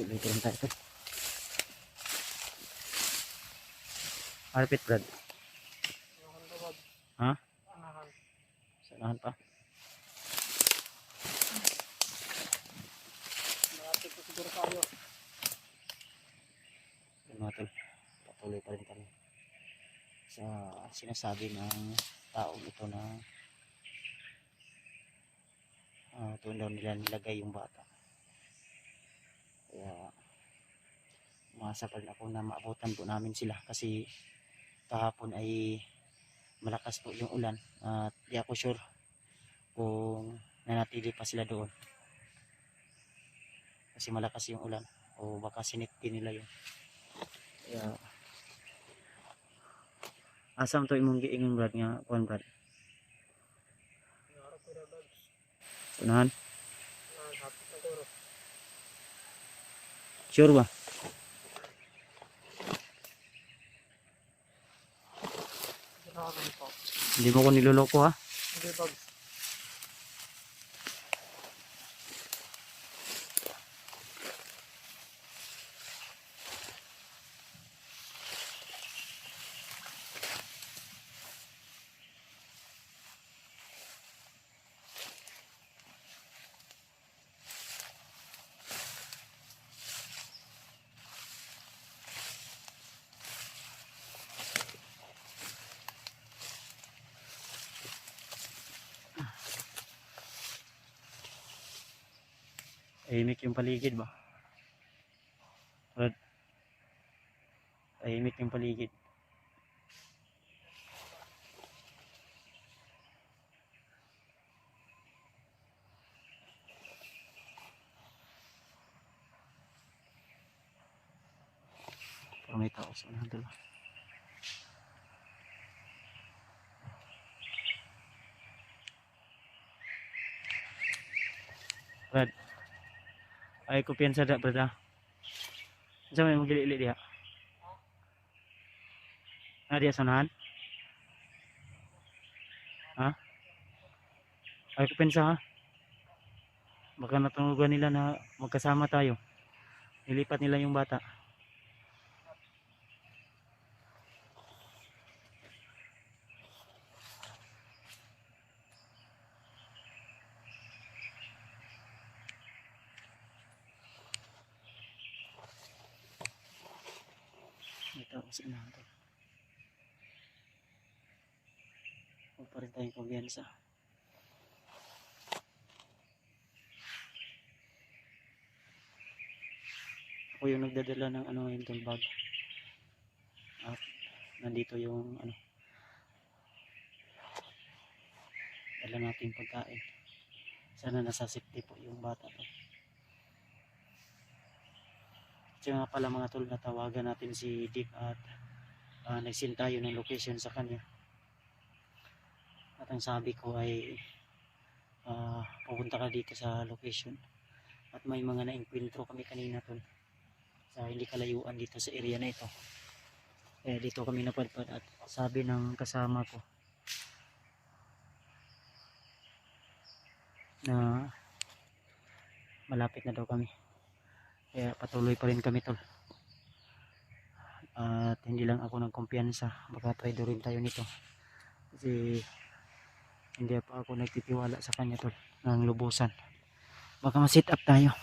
Patuloy ko lang tayo ito. Arpit Brad. Ha? Sanahan pa. Malapit ko siguro tayo. Mga tol, patuloy pa rin kami sa sinasabi ng taong ito na doon daw nila nilagay yung bata. Kaya umasa pa rin ako na maabutan po namin sila kasi kahapon ay malakas po yung ulan at di ako sure kung nanatili pa sila doon kasi malakas yung ulan o baka sinipin nila yun. Kaya asam to imong giingon Brad nga kuan Brad. Unahan? Sure ba? Hindi mo ko niloloko ha? Hindi bag. Tahimik yung paligid ba? Brad, tahimik yung paligid. Pero may tao sa unahan dala. Brad, ay kumpiyansa da Brad ha? Saan may magili-ili diha? Diya sa unahan? Ha? Ay kumpiyansa ha? Baka natunugan nila na magkasama tayo. Nilipat nila yung bata. May tao sa unahan to. Huwag pa rin tayong kumpiyansa. Ako yung nagdadala ng yung tool bag. At nandito yung dala nating pagkain. Sana nasa safety po yung bata to. Kaya nga pala mga tol, natawagan natin si Dick at nag-send tayo ng location sa kanya. At ang sabi ko ay pupunta ka dito sa location. At may mga na-encuentro kami kanina tol. Sa hindi kalayuan dito sa area na ito. Kaya dito kami napadpad at sabi ng kasama ko na malapit na daw kami. Kaya patuloy pa rin kami tol. At hindi lang ako nagkumpiyansa. Baka try rin tayo nito. Kasi hindi pa ako nagtitiwala sa kanya tol. Ng lubusan. Baka ma-sit up tayo.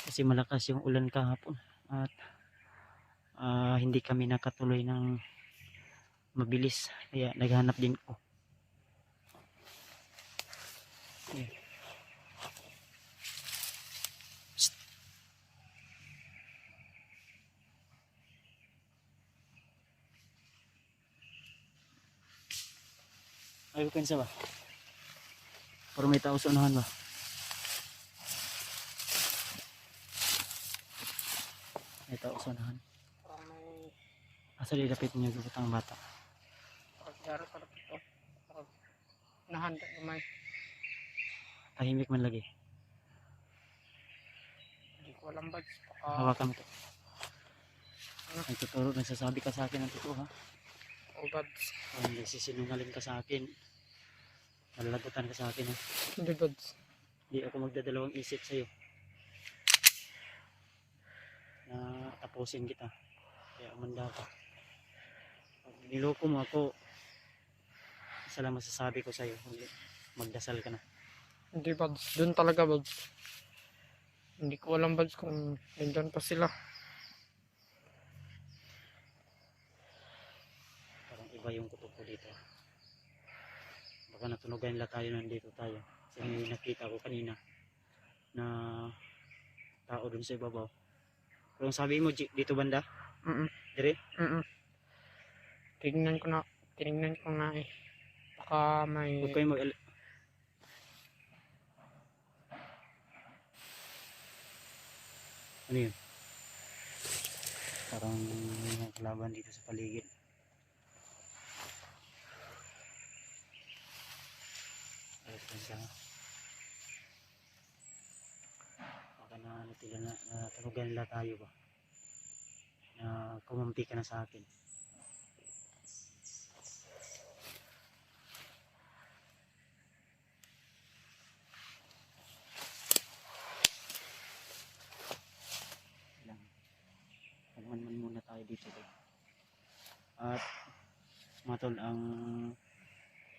Kasi malakas yung ulan kahapon. At hindi kami nakatuloy ng mabilis. Kaya naghanap din ko. Okay. Ay, pensa ba? Pero may tao sa unahan ba? May tao sa unahan. Parang may Asa dilapit niyo gubutang bata? pagyari para dito. Parang nahanda gamay. Tahimik man lagi. Hindi ko alam bag. Hawakan mo to. Nagtuturo, nagsasabi ka sa akin ng totoo ha? O bag. Hindi sisinungaling ka sa akin. Malalagutan ka sa akin ha? Hindi bag. Hindi ako magdadalawang isip sa'yo na tapusin kita. Kaya umanda ka. Pag niloko mo ako, isa lang masasabi ko sa'yo, magdasal ka na. Hindi buds, doon talaga buds. Hindi ko alam buds kung nandyan pa sila. Parang iba yung kutob ko dito. Baka natunugan nila tayo nandito tayo. Kasi may nakita ko kanina na tao dun sa ibabaw. Pero sabi mo, dito banda? Dire? Tinignan ko na eh. Baka may... Huwag kayo ano yun? Parang may mga kalaban dito sa paligid. Baka na natunugan nila tayo ba? Na kumampi ka na sa akin. Magmanman muna tayo dito. At mga tol, ang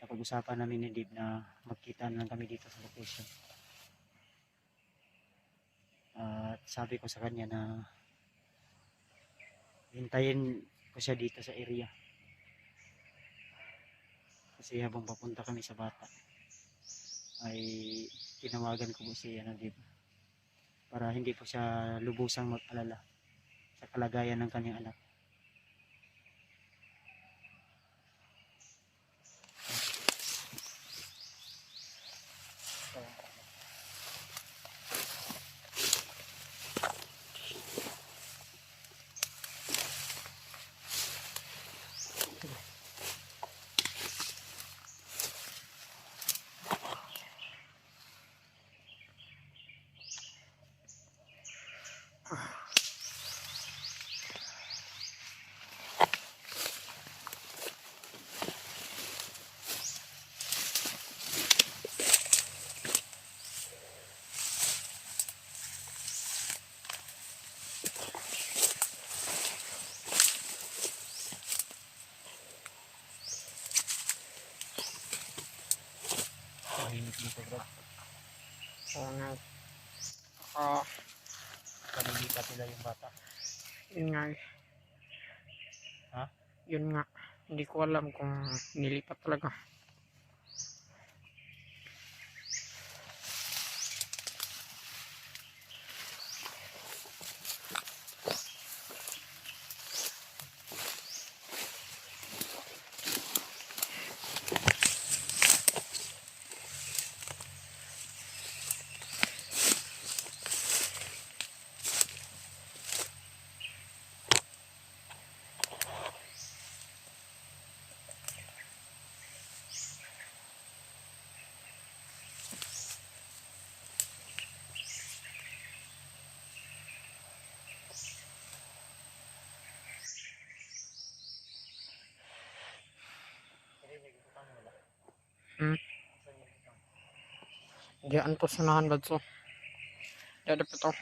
napag-usapan namin ni Dib na magkita na lang kami dito sa location. At sabi ko sa kanya na hintayin ko siya dito sa area. Kasi habang papunta kami sa bata ay tinawagan ko po si Dib para hindi po siya lubusang mag-alala sa kalagayan ng kanyang anak. Tahimik dito, bro. Oo nga. Kanilipat nila yung bata. Yun nga eh. Ha? Yun nga. Hindi ko alam kung nilipat talaga. Diyan to sanahan ba so? Diyan pa to.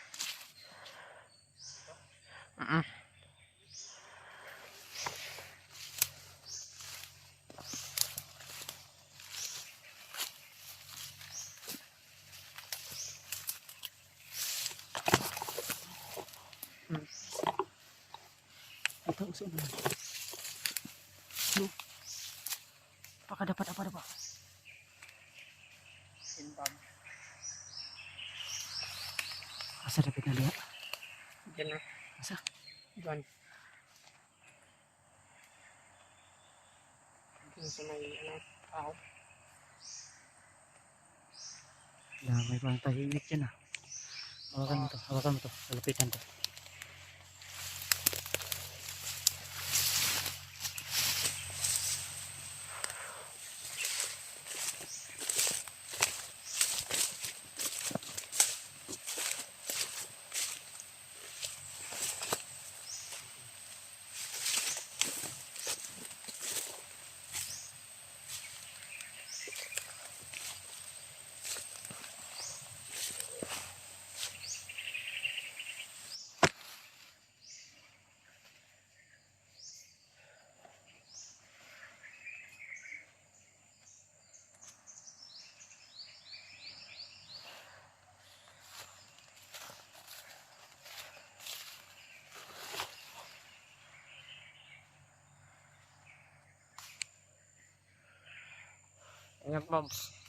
Ito, uso na. No. Baka dapat apa-apa. Simbab. Asa dapat na liya? Diyan na. Asa? Diyan. Diyan sa may tao. May pang tahimik dyan ah. Hawakan mo to, lapitan to. Ingat, Lods.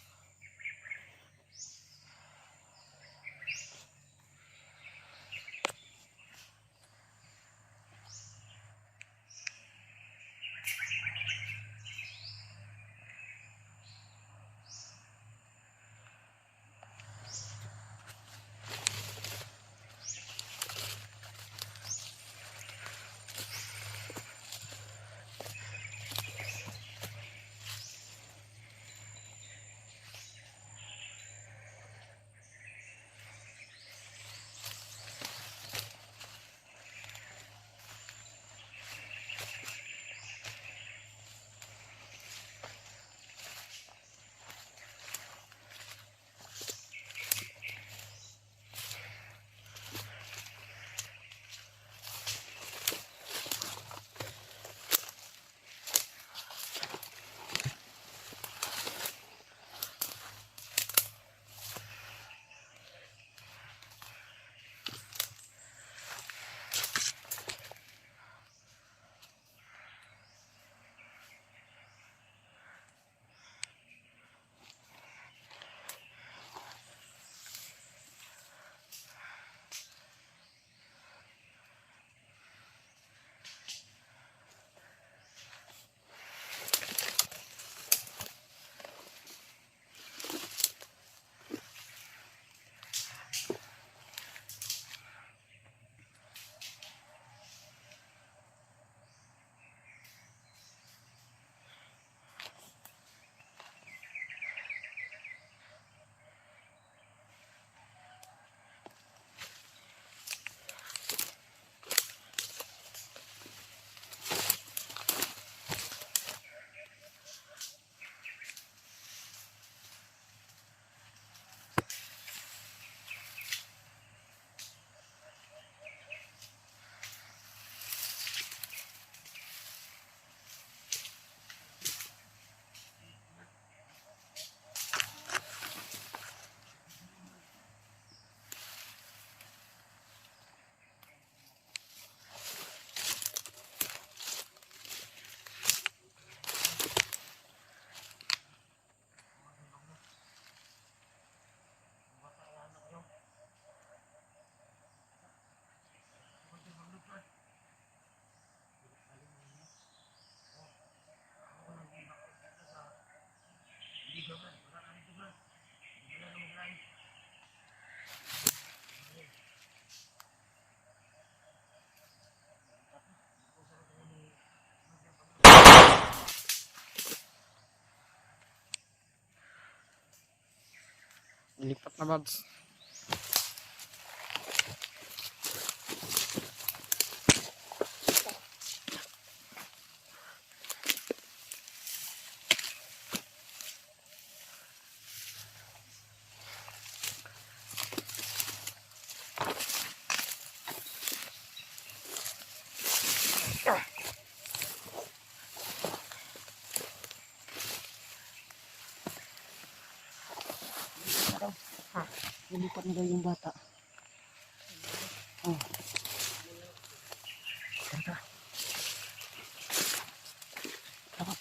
Lipat na, Lods. Nilipat na daw yung bata. Oh. Tara. Tara.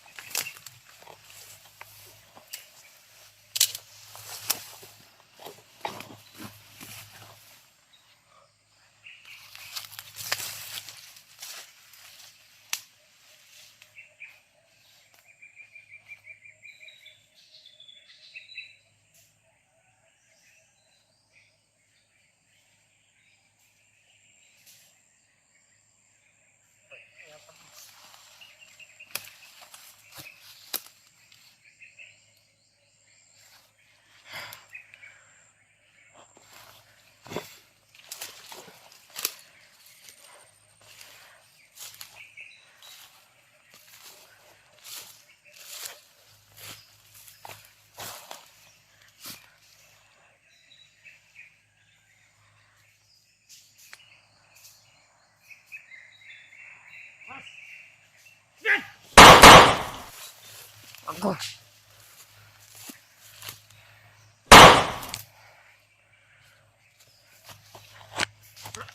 Ako.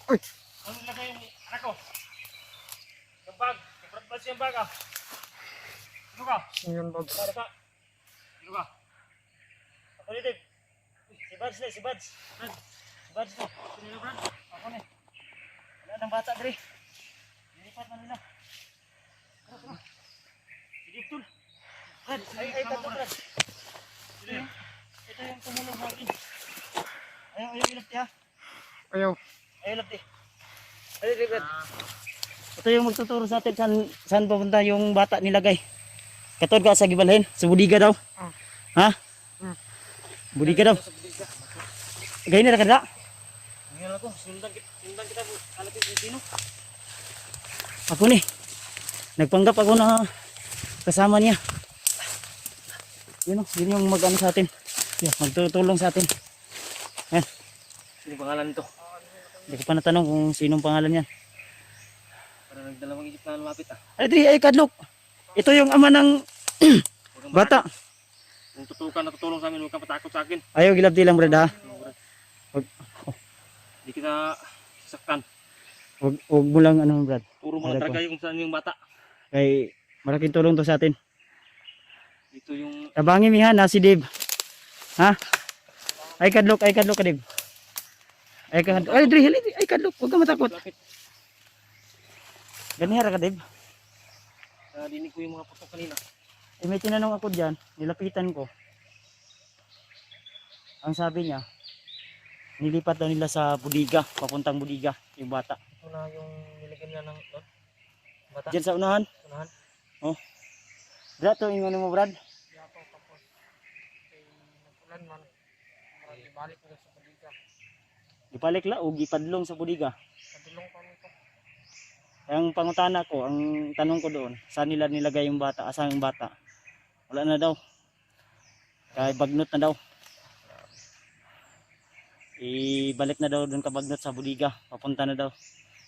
Uy! Ano nilagay yung anak ko? Yung bag. Yung front bag yung bag ah. Ano ka? Yun, Lods. Para ka. Hindi Ano ba? Ako ni Dave. Si Bads na, si Bads. Brad. Si Bads na. Sino Brad? Ako ni. Wala nang bata, Dre. Lilipat na nila. Tara, tara. Si Dave, tol. Brad, ay, tato, Brad. Sino yun? Ito yung tumulong sa akin. Ayaw, ilapti ha. Ayaw. Ayaw, ilapti. Ayaw, Brad. Ito yung magtuturo sa atin saan papunta yung bata nilagay. Katod ka sa gibalhin, sa budiga daw. Ah. Ha? Hmm. Budiga daw. Gaya na kada. Ngayon ako, sundan kita po. Kalapit yung sino? Ako ni. Nagpanggap ako na kasama niya. Yun o, yun yung mag-ano sa atin. Yun, magtutulong sa atin. Yan. Sino pangalan nito? Hindi ko pa natanong kung sinong pangalan yan. Para nagdalawang isip na lumapit ah. Ay, Kadlok. Ito yung ama ng Huwag kang bata. Kung tutukan na tutulong sa amin, huwag kang patakot sa akin. Ayaw, gilabti lang, Brad, ha? Hindi kita sasaktan. Huwag mo lang, ano, Brad. Puro Ayaw mga ko. talaga yung saan yung bata. Kay malaking tulong to sa atin. Dito yung... Tabangin mi ha, na si Dave. Ha? Ay, Kadlok, ka, Dave. Ay, Kadlok. Ay, Dre, hali, ay, Kadlok. Huwag ka matakot. Lapit. Ganihara ka, Dave. Dinig ko yung mga putok kanina. Eh, may tinanong ako dyan, nilapitan ko. Ang sabi niya, nilipat daw nila sa Budiga, papuntang Budiga, yung bata. Ito na yung nilagyan niya ng bata. Diyan sa unahan. Unahan. Brad, to yung ano mo, Brad? Yato tapos. Kay nag-ulan man. Marami balik na sa paliga. Ipalik la, o gipadlong sa Budiga. Kadulong pa nito. Ang pangutana ko, ang tanong ko doon, saan nila nilagay yung bata, asan yung bata? Wala na daw. Kaya bagnot na daw. Ibalik na daw doon kabagnot sa Budiga. Papunta na daw.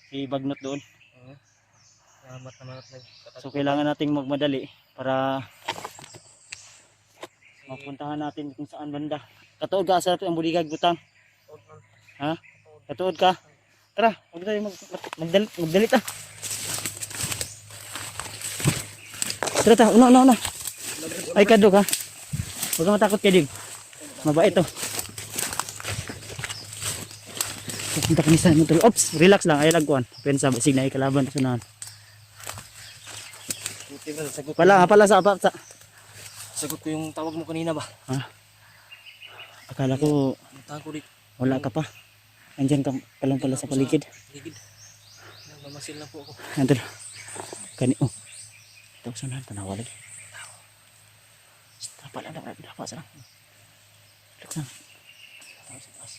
Ibagnot doon. Salamat naman at nagkatagot. So kailangan nating magmadali para mapuntahan natin kung saan banda. Katuod ka sa ang Budiga butang. Ha? Katuod ka. Tara, huwag tayo magdalit ah. Tara ta, una. Ay, Kadlok ha. Huwag kang matakot kay Dig. Mabait to. Pupunta kami sa motor. Ops, relax lang. Ay, lagkuhan. Pensa, basig na ikalaban sa nahan. Buti ba, sagot Pala sa sagot ko yung tawag mo kanina ba? Akala ko Puntahan ko dito. wala ka pa. Andyan ka lang pala sa paligid. Ligid. Mamasil na po ako. Andun. Kani, oh. Ito sa nahan. Tanawa lagi. Dapat lang. Dapat sa lang. Relax lang. Taas, taas.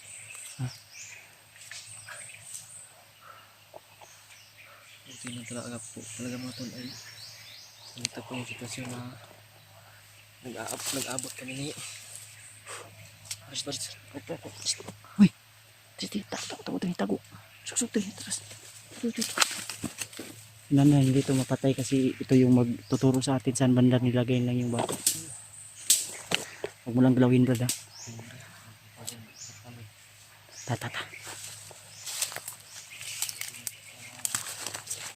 Ito yung talaga po. Talaga mga tol ay ganito po yung sitwasyon na nag-aabot kami ni Baris. Uy. Tago. Susuk tayo. Nanay, hindi ito mapatay kasi ito yung magtuturo sa atin saan banda nilagay lang yung bata. Huwag mo lang galawin, brad ha. Ta.